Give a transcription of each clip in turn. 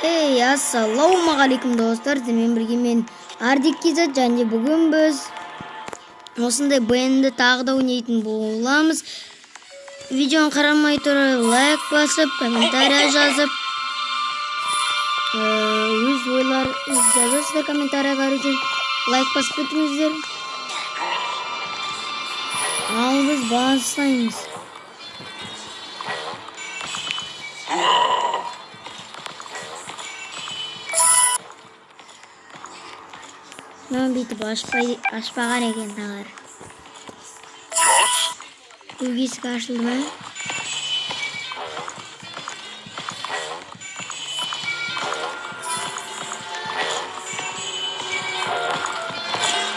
Ey, assalomualaikum dostlar. Sizlarмен birге мен Ардик Кизат және бүгін біз осындай бенді тағы да ойнайтын боламыз. Видеоны қарамай тұрып, лайк басып, комментарий жазып, өз ойларыңызды жазасыздар комментарийға үшін. Лайк басып кетіңіздер. Ал біз бастаймыз. Мен бүйтіп ашпаған екен тағар. Есік ашылды ма?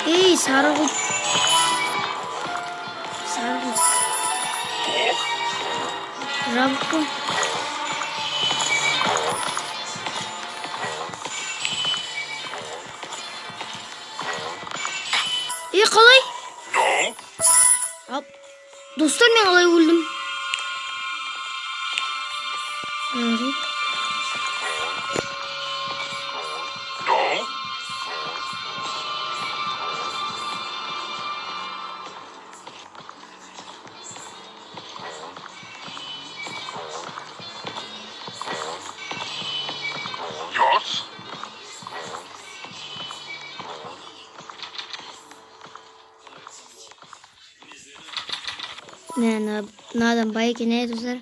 Ей, сары құлып. Сары құлып. Жабық қой. Қалай? Достар, мен қалай өлдім? Надо байки не достар.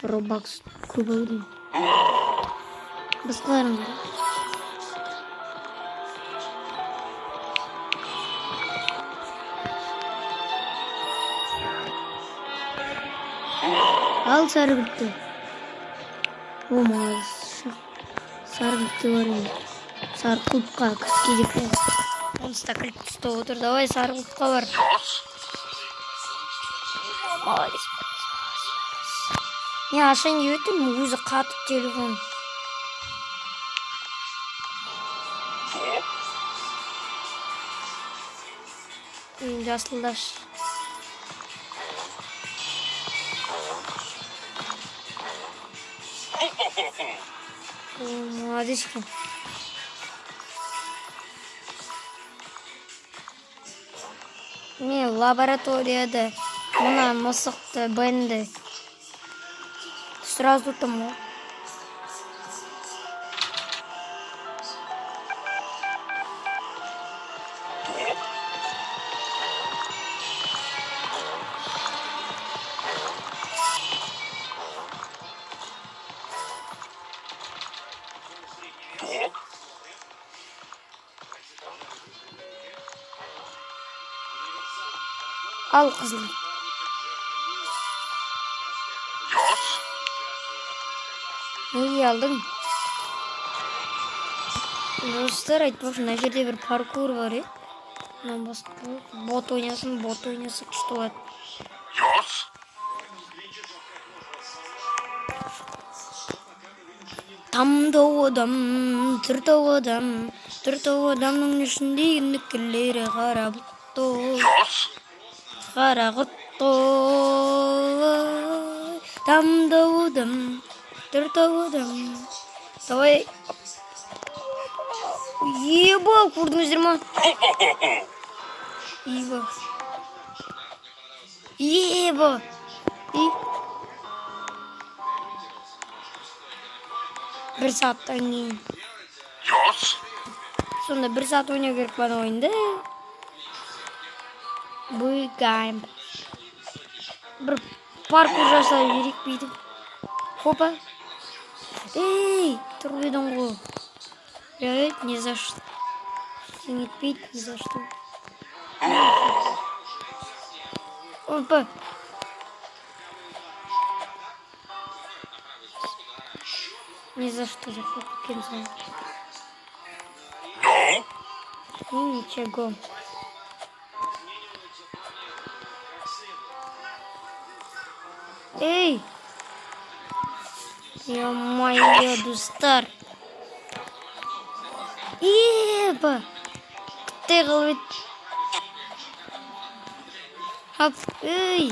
Robux көп алдым. Басқаларың. Ал сары бітті. О, мағыз. Сары бітті бар ем. Сары құлыпқа керек болды. Онсыда кілт түсті отыр. Давай сары құлыпқа бар. Молодец. Не ашын өтім, өзі қатып телефон. Жасылдаш. Молодец екен. Не, лабораторияда мына мысықты бенді сразу там. Ал қызыл. Неге алдың? Достар, айтпақшы, мына жерде бір паркур бар, бот ойнасын, күшті болады. Тамдау адам, түртау адамның ішіндегі нүкілері қара бұлттой. Қара құттой. Тамдау адам, түртау адам. Давай. Еба, көрдіңіздер ма? Еба. Bir saatten кейін. Сонда бір саат ойнау керек бана ойынды. Бұйгайым. Бір паркур жасай берек бейді. Хопа. Эй, тұрып едің ғой. Реально, не за что. Сен етпейді, не за что. Опа. Ни за что заход кинул. Ничего. Эй! Ё-моё, достар. Еба! Ты говорит. Хоп, эй!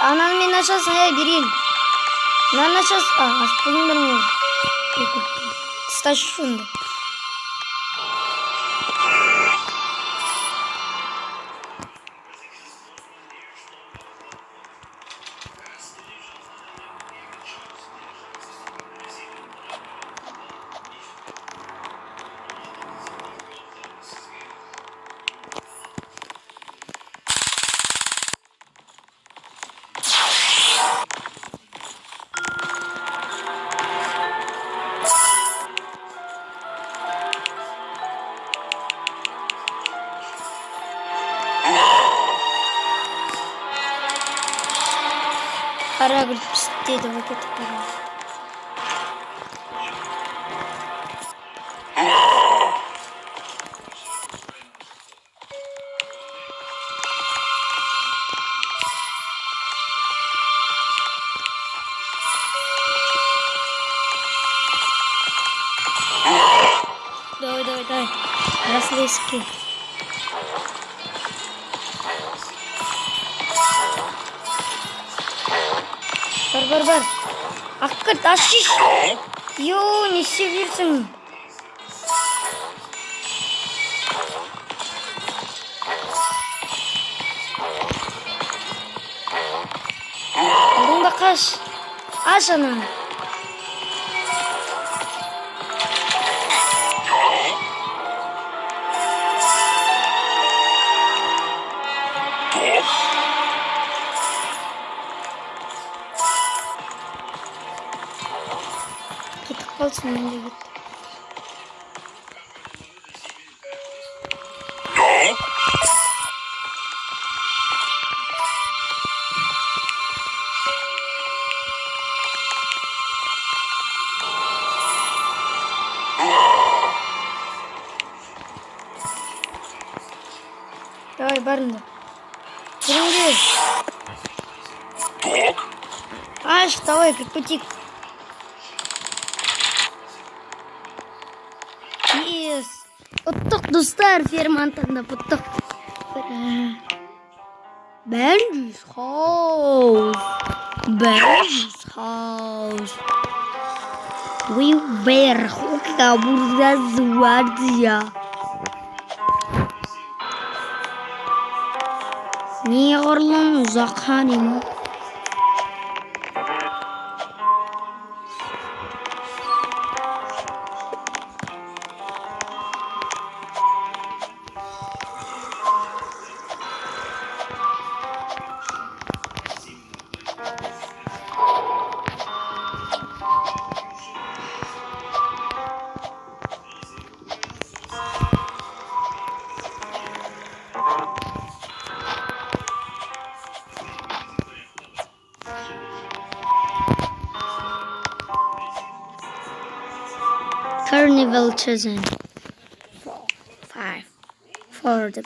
Ananı men açasın берейін. Мынаны açasın. Ашып қойыңдар мен. Тасташы шунды. қара гүл піст деді ғой кетіп бара. Давай. Арасында есікке. Бар. Аққырт, ашиш. Йо, не істеп жүрсің? Алдыңда қаш. Аш ана. Кетіп қалсын менде кет. Давай, барыңдар. Жүріңдер. Аш, давай, припутик. Yes. Ұттық, достар, ферман таңдап ұттық. Benji's house. We were hookah burada vardı ya. Niye oğlum uzakhanım? Carnival chosen. 5. For the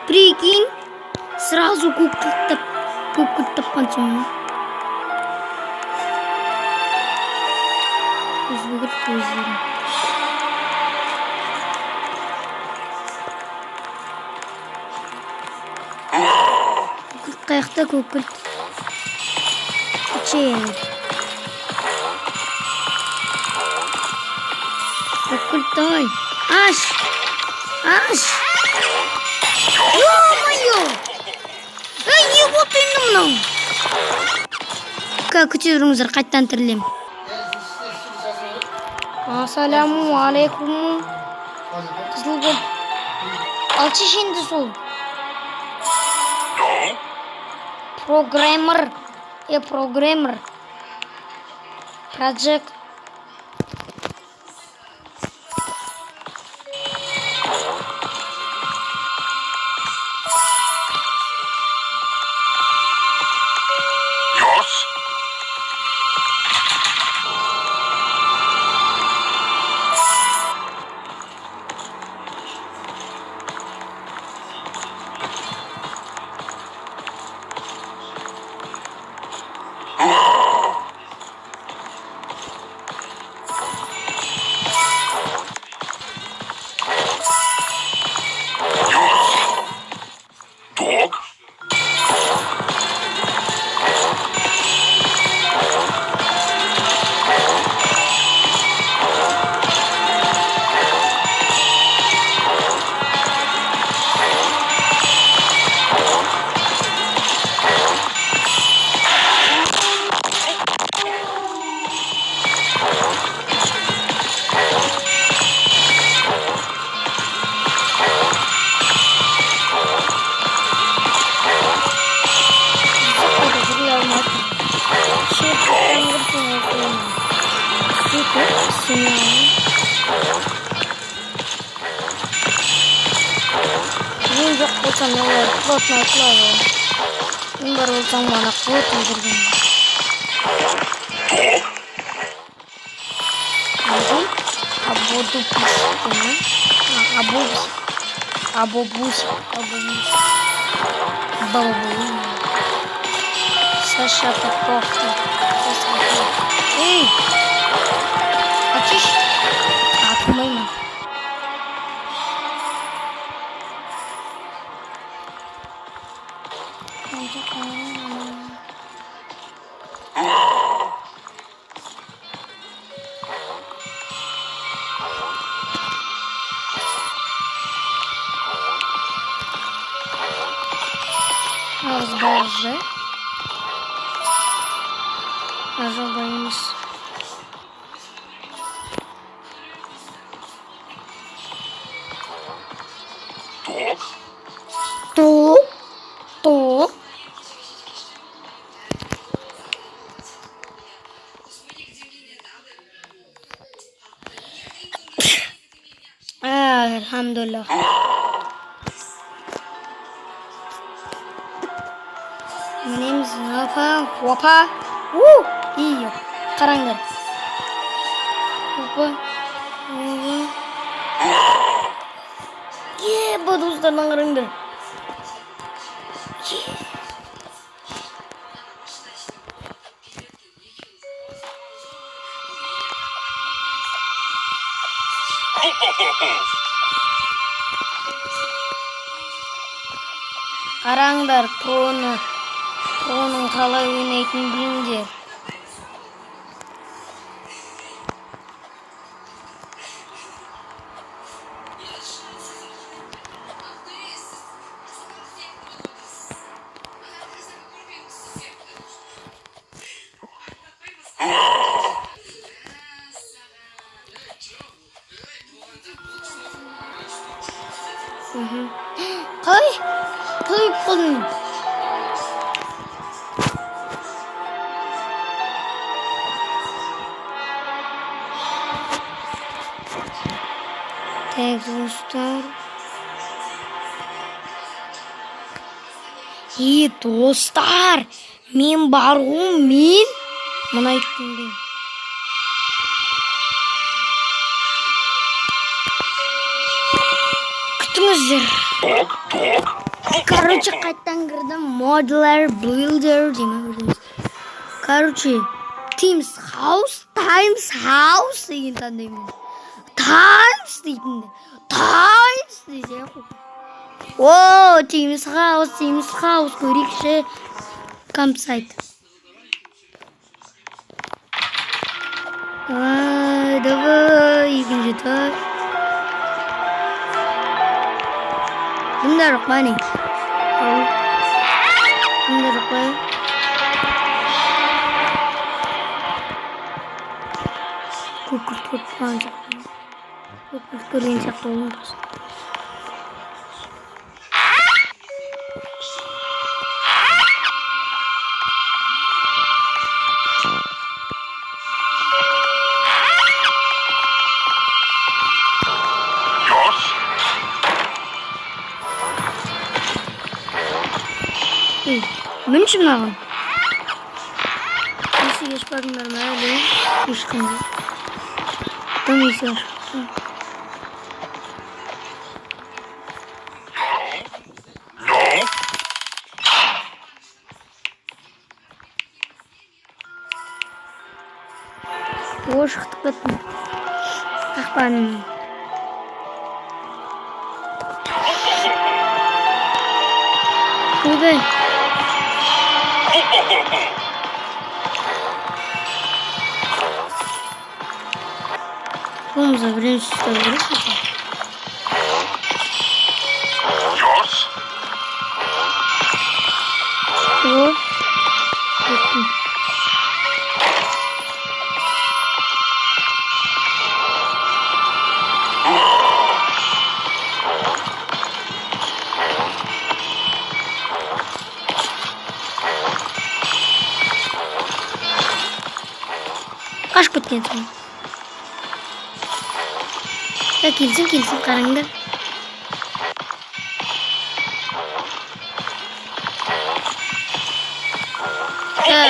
Прикинь, сразу куколь тапанцом. Қаяқта куколь. Чей. Кукольтай. Аш. Ё-моё! Ей, не вот именно. Күте тұрыңыздар, қайттан тірілем. Ассаламу алейкум. Қызыл гүл. Алшы шенді сол. Программер. Project. Мен бар болсаң мана қот өлтірген. Бабабуй. Саша Попов. Эй! Açış. Atmayın. Bazı. Ожидаемся. То. Elhamdülillah. Menemiz Wapa. İyi. Karanlar. Wapa. Bu dostlardan karanlar. Қараңдар, проның қалай ойнайтынын біліңдер. Қалай қолдың? Так, достар. Достар, мен бар ғой, мен мұны айттым деймін. Күтіңіздер. Короче, қайттан кірдім. Modular Builder деймін. Короче, Times House деген таңдаймын. Times дейтінді. Times дейсен қой. О, Times House көрейікші. Campsite. Давай, екінші тар. Bunlar mana? Bunlar apa? Kukur panjang. Kukur kerincak dong. München machen. Nasıl geç bakımlar nerede? Işkınca. Tam iyisi. Boş tıklattım. Takpanım. Kurde. Vamos abrir esse Instagram. Kaç bitken sana? Ya kilsin karangda.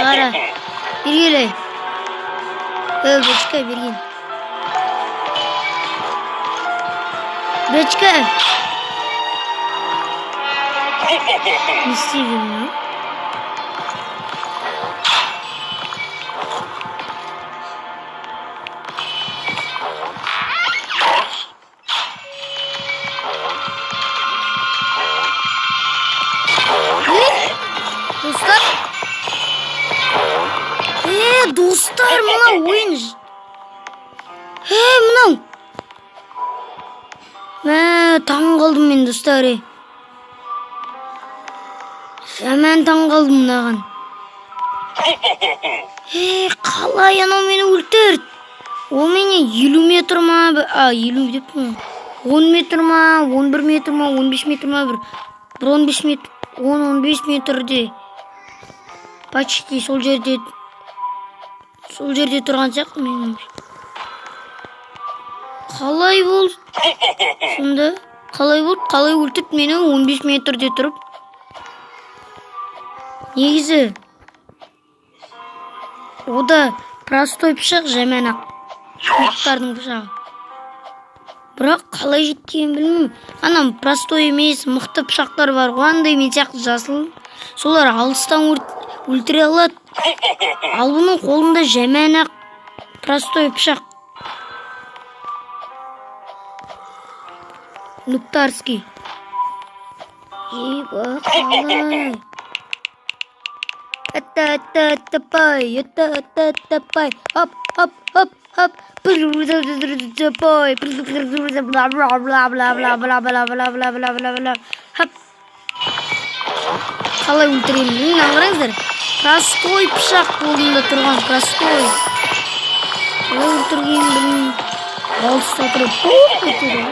қара. Бергелей. Бечка берген. Бечка. Не істеген, ма? Достар, мына ойын. Мынау. Таң қалдым мен, достар. Жаман таң қалдым мынаған. Қалай анау мені өлтірді? Ол мені 50 метр ма? 50 деп ма? 10 метр ма? 11 метр ма? 15 метр ма? Бір 15 метр. 10-15 метрде. Почти сол жерде тұрған сияқты мен. Қалай болды? Сонда қалай болды? Қалай өлтірді мені 15 метрде тұрып? Негізі ода простой пышақ жаман ақ. Шоқтардың пышағы. Бірақ қалай жеткенін білмеймін. Анам простой емес, мықты пышақтар бар. Қандай мен сияқты жасыл. Солар алыстан өлтіре алады. Ал бұның қолында жаман ақ простой пышақ. Нуктарский. Қалай? Тапай. Хоп. Қалай өлтіремін? Мені қараңыздар. Простой пышақ қолында тұрған, простой. Қалай өлтіргенін білмеймін. Алыста тұрып өлтірді.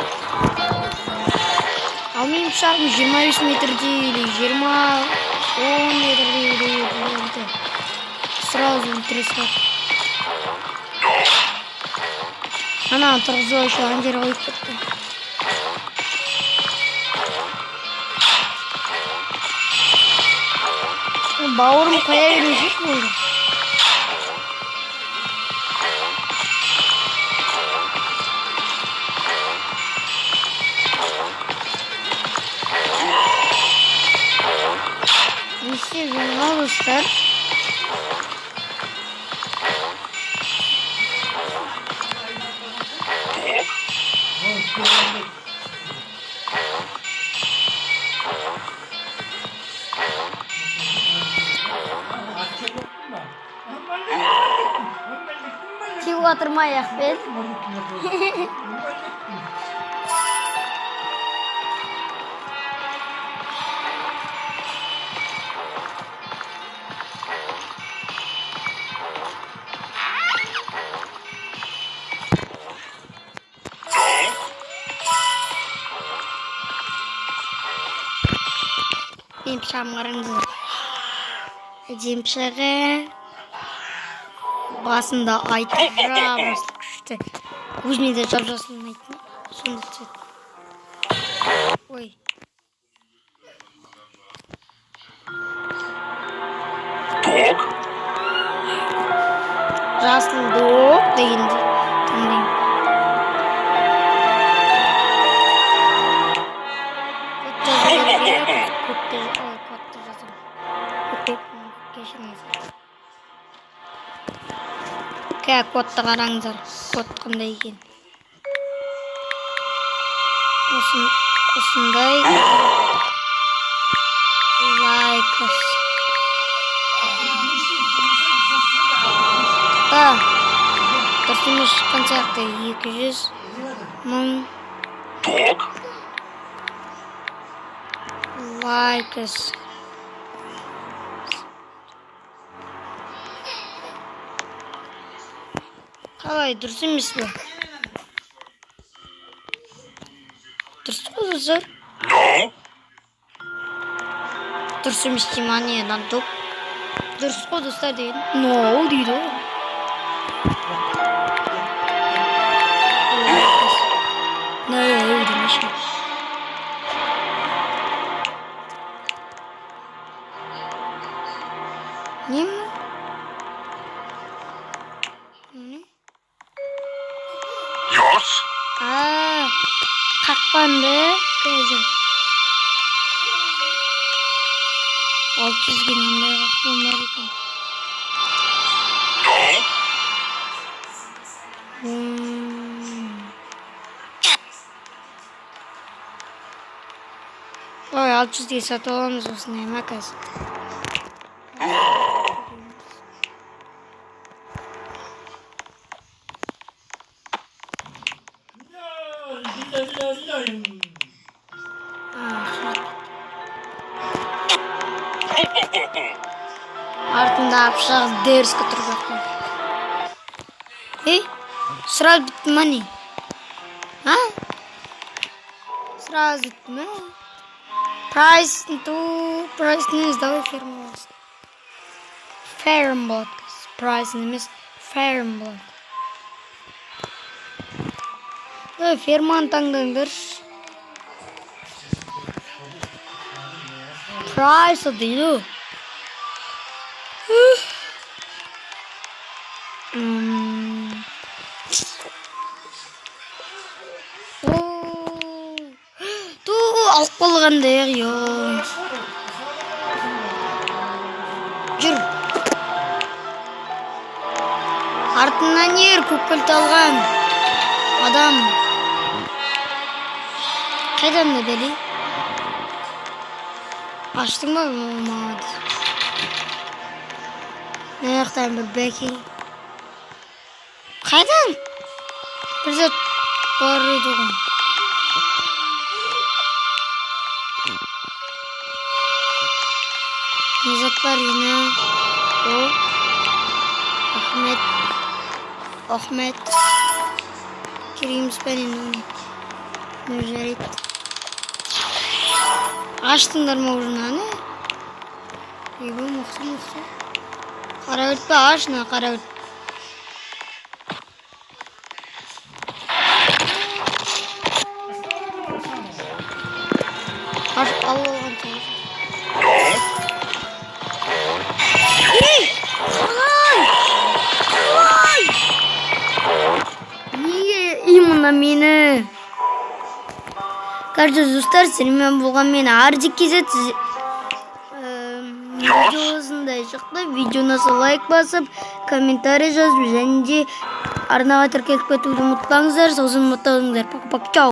Ал менің пышағым 25 метрде или 10 метрде өлтірді. Сразу өлтіре салды. Ана тұрғызу үшін андер қойып кетті. Бауырым қоя бермейшек болды. Неше жаңа достар. Тек отырмай-ақ бен. Мен пышағым қараңыздар. Әдем пышағы. Басында айтып жабырсыз күшті. Өзіме де жап-жасын айтын. Сонда түседі. Ой. Дог. Жасыл дог дегенде тыңдаймын. Кодты жазамын. Кешіріңіз. Кодты қараңыздар. Код қандай екен. Осындай. Лайкос. Дұрыс емес шыққан сияқты 200.000 Дог. лайкос. Қалай, дұрыс емес пе? Дұрыс қой достар? Дұрыс емес деймін, не, топ. Дұрыс қой достар деген. No дейді ғой. No демеші. Не ма? Yes. Қақпанды. Қазір. 600-ге мындай қақпан бар екен. Ой, 600-ге сатып аламыз осындай ма қазір. Артында апшағы деріскі тұрып жатқан. Сразу бітті ма не? Сразу бітті ма? Прайсны сдавай фермалас. Фермблад. Прайсны емес, фермблад. Ферманы таңдаңдар. Прайсы дейді. Алып болғандай жүр. Артынан ер көккөлт алған адам. Қайдан да бәлей? Аштың ба? Мағады. Наяқтан бір бәкей. Қайдан? Бір зат бар еді ғой. Не зат бар ені? Ахмет. Керейміз бән енді. Не жарайды. Аштыңдар ма ұрынаны? Ебі мұқты. Қара өтпе ашына қара өт. Аш алып алған соғыз. Неге именно мені? Каждый достар, сенімен болған мені Ардик кезет. Видеосында шықты. Видеоны лайк басып, комментарий жазып, және де арнаға тіркеліп кетуді ұмытпаңыздар. Сосын ұмытпаңыздар. Пока-пока.